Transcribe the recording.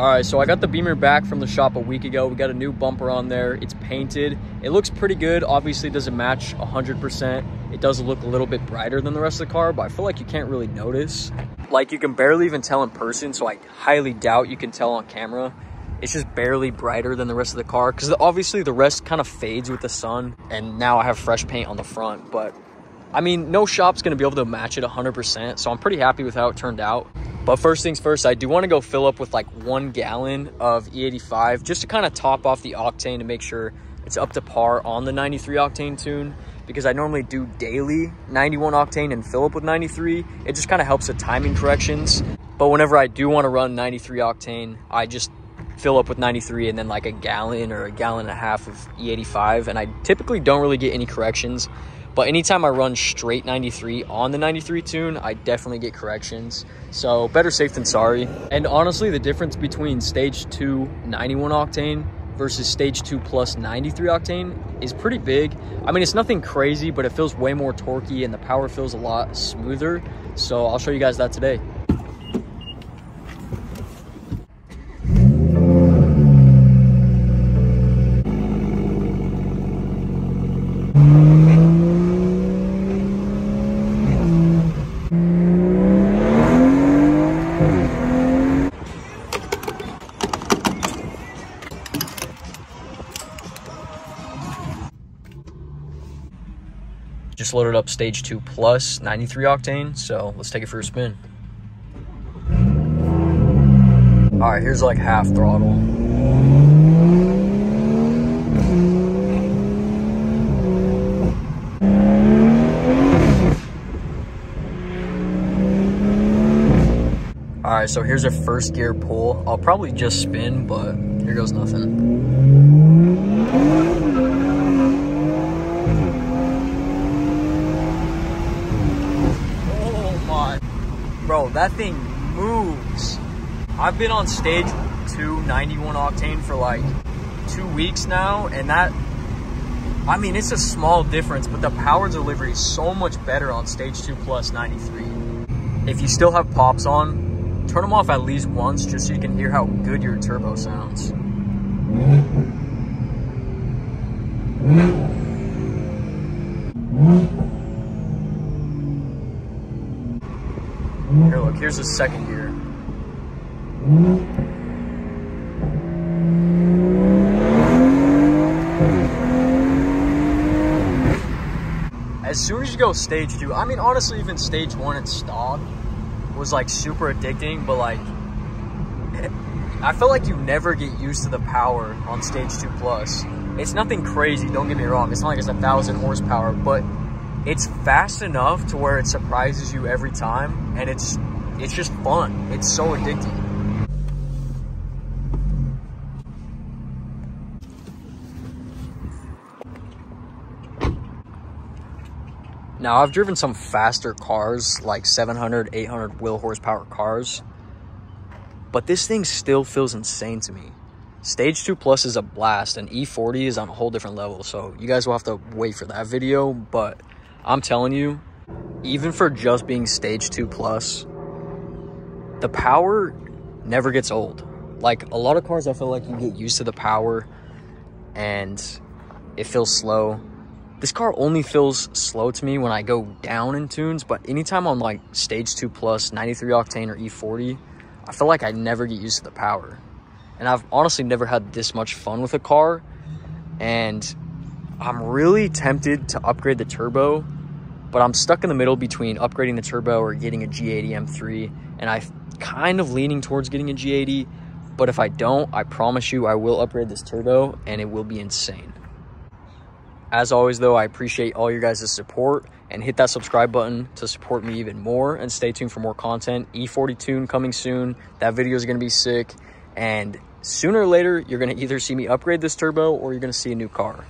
All right, so I got the Beamer back from the shop a week ago. We got a new bumper on there. It's painted. It looks pretty good. Obviously, it doesn't match 100%. It does look a little bit brighter than the rest of the car, but I feel like you can't really notice. Like, you can barely even tell in person, so I highly doubt you can tell on camera. It's just barely brighter than the rest of the car, because obviously the rest kind of fades with the sun, and now I have fresh paint on the front. But, I mean, no shop's going to be able to match it 100%, so I'm pretty happy with how it turned out. But first things first, I do want to go fill up with like 1 gallon of E85 just to kind of top off the octane to make sure it's up to par on the 93 octane tune, because I normally do daily 91 octane and fill up with 93. It just kind of helps with timing corrections. But whenever I do want to run 93 octane, I just fill up with 93 and then like a gallon or a gallon and a half of E85. And I typically don't really get any corrections. But anytime I run straight 93 on the 93 tune, I definitely get corrections. So better safe than sorry. And honestly, the difference between stage 2 91 octane versus stage 2 plus 93 octane is pretty big. I mean, it's nothing crazy, but it feels way more torquey and the power feels a lot smoother. So I'll show you guys that today. Just loaded up stage 2 plus 93 octane, so let's take it for a spin. All right, here's like half throttle. All right, so here's a first gear pull. I'll probably just spin, but here goes nothing. Bro, that thing moves. I've been on stage 2 91 octane for like 2 weeks now, and that, I mean, it's a small difference, but the power delivery is so much better on stage 2 plus 93. If you still have pops on, turn them off at least once just so you can hear how good your turbo sounds. Here, look, here's the second gear. As soon as you go stage 2, I mean, honestly, even stage 1 in stock was like super addicting, but like, I feel like you never get used to the power on stage 2 plus. It's nothing crazy, don't get me wrong. It's not like it's 1,000 horsepower, but it's fast enough to where it surprises you every time, and it's just fun. It's so addicting. Now, I've driven some faster cars, like 700, 800 wheel horsepower cars, but this thing still feels insane to me. Stage 2 plus is a blast, and E40 is on a whole different level, so you guys will have to wait for that video, but I'm telling you, even for just being stage 2 plus, the power never gets old. Like, a lot of cars, I feel like you get used to the power and it feels slow. This car only feels slow to me when I go down in tunes, but anytime I'm like stage 2 plus, 93 octane or E40, I feel like I never get used to the power. And I've honestly never had this much fun with a car, and I'm really tempted to upgrade the turbo, but I'm stuck in the middle between upgrading the turbo or getting a G80 M3, and I'm kind of leaning towards getting a G80, but if I don't, I promise you I will upgrade this turbo, and it will be insane. As always, though, I appreciate all your guys' support, and hit that subscribe button to support me even more, and stay tuned for more content. E40 tune coming soon. That video is going to be sick, and sooner or later, you're going to either see me upgrade this turbo or you're going to see a new car.